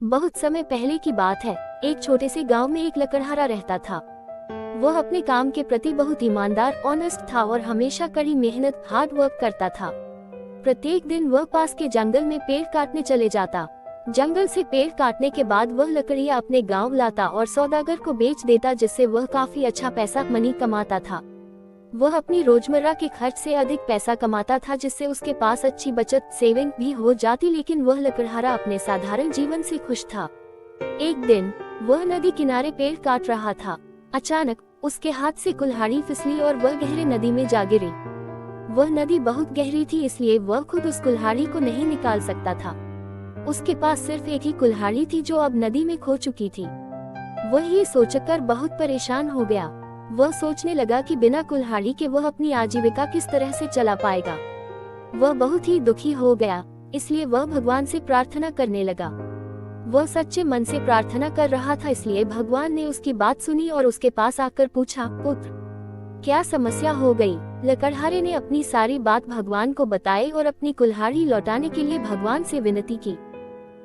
बहुत समय पहले की बात है। एक छोटे से गांव में एक लकड़हारा रहता था। वह अपने काम के प्रति बहुत ईमानदार, ऑनेस्ट था और हमेशा कड़ी मेहनत, हार्ड वर्क करता था। प्रत्येक दिन वह पास के जंगल में पेड़ काटने चले जाता। जंगल से पेड़ काटने के बाद वह लकड़ियां अपने गांव लाता और सौदागर को बेच देता, जिससे वह काफी अच्छा पैसा मनी कमाता था। वह अपनी रोजमर्रा के खर्च से अधिक पैसा कमाता था, जिससे उसके पास अच्छी बचत सेविंग भी हो जाती। लेकिन वह लकड़हारा अपने साधारण जीवन से खुश था। एक दिन वह नदी किनारे पेड़ काट रहा था। अचानक उसके हाथ से कुल्हाड़ी फिसली और वह गहरे नदी में जा गिरी। वह नदी बहुत गहरी थी, इसलिए वह खुद उस कुल्हाड़ी को नहीं निकाल सकता था। उसके पास सिर्फ एक ही कुल्हाड़ी थी जो अब नदी में खो चुकी थी। वह ये सोचकर बहुत परेशान हो गया। वह सोचने लगा कि बिना कुल्हाड़ी के वह अपनी आजीविका किस तरह से चला पाएगा। वह बहुत ही दुखी हो गया, इसलिए वह भगवान से प्रार्थना करने लगा। वह सच्चे मन से प्रार्थना कर रहा था, इसलिए भगवान ने उसकी बात सुनी और उसके पास आकर पूछा, पुत्र, क्या समस्या हो गई? लकड़हारे ने अपनी सारी बात भगवान को बताई और अपनी कुल्हाड़ी लौटाने के लिए भगवान से विनती की।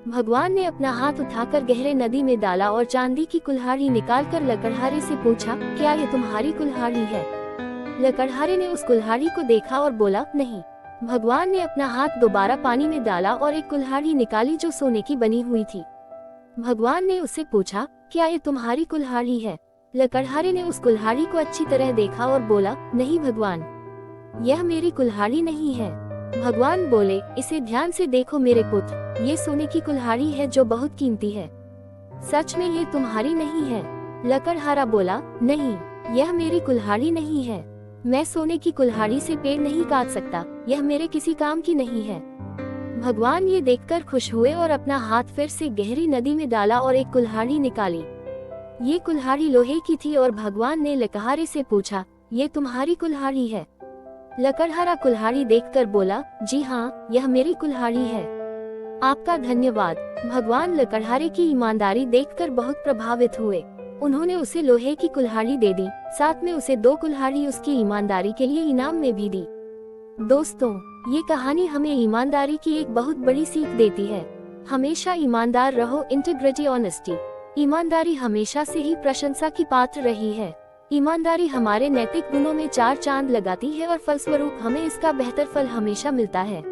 भगवान ने अपना हाथ उठाकर गहरे नदी में डाला और चांदी की कुल्हाड़ी निकालकर लकड़हारे से पूछा, क्या ये तुम्हारी कुल्हाड़ी है? लकड़हारे ने उस कुल्हाड़ी को देखा और बोला, नहीं। भगवान ने अपना हाथ दोबारा पानी में डाला और एक कुल्हाड़ी निकाली जो सोने की बनी हुई थी। भगवान ने उससे पूछा, क्या ये तुम्हारी कुल्हाड़ी है? लकड़हारे ने उस कुल्हाड़ी को अच्छी तरह देखा और बोला, नहीं भगवान, यह मेरी कुल्हाड़ी नहीं है। भगवान बोले, इसे ध्यान से देखो मेरे पुत्र, ये सोने की कुल्हाड़ी है जो बहुत कीमती है। सच में ये तुम्हारी नहीं है? लकड़हारा बोला, नहीं, यह मेरी कुल्हाड़ी नहीं है। मैं सोने की कुल्हाड़ी से पेड़ नहीं काट सकता, यह मेरे किसी काम की नहीं है। भगवान ये देखकर खुश हुए और अपना हाथ फिर से गहरी नदी में डाला और एक कुल्हाड़ी निकाली। ये कुल्हाड़ी लोहे की थी और भगवान ने लकड़हारे से पूछा, ये तुम्हारी कुल्हाड़ी है? लकड़हारा कुल्हाड़ी देखकर बोला, जी हाँ, यह मेरी कुल्हाड़ी है। आपका धन्यवाद। भगवान लकड़हारे की ईमानदारी देखकर बहुत प्रभावित हुए। उन्होंने उसे लोहे की कुल्हाड़ी दे दी, साथ में उसे 2 कुल्हाड़ी उसकी ईमानदारी के लिए इनाम में भी दी। दोस्तों, ये कहानी हमें ईमानदारी की एक बहुत बड़ी सीख देती है। हमेशा ईमानदार रहो। Integrity, honesty. ईमानदारी हमेशा से ही प्रशंसा की पात्र रही है। ईमानदारी हमारे नैतिक गुणों में 4 चांद लगाती है और फलस्वरूप हमें इसका बेहतर फल हमेशा मिलता है।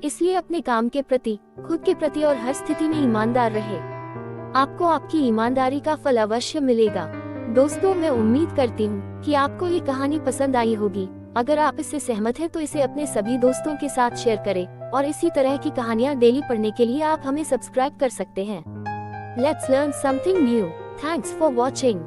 इसलिए अपने काम के प्रति, खुद के प्रति और हर स्थिति में ईमानदार रहे। आपको आपकी ईमानदारी का फल अवश्य मिलेगा। दोस्तों, मैं उम्मीद करती हूँ कि आपको ये कहानी पसंद आई होगी। अगर आप इससे सहमत हैं तो इसे अपने सभी दोस्तों के साथ शेयर करें और इसी तरह की कहानियाँ डेली पढ़ने के लिए आप हमें सब्सक्राइब कर सकते हैं। Let's learn something new. Thanks for watching.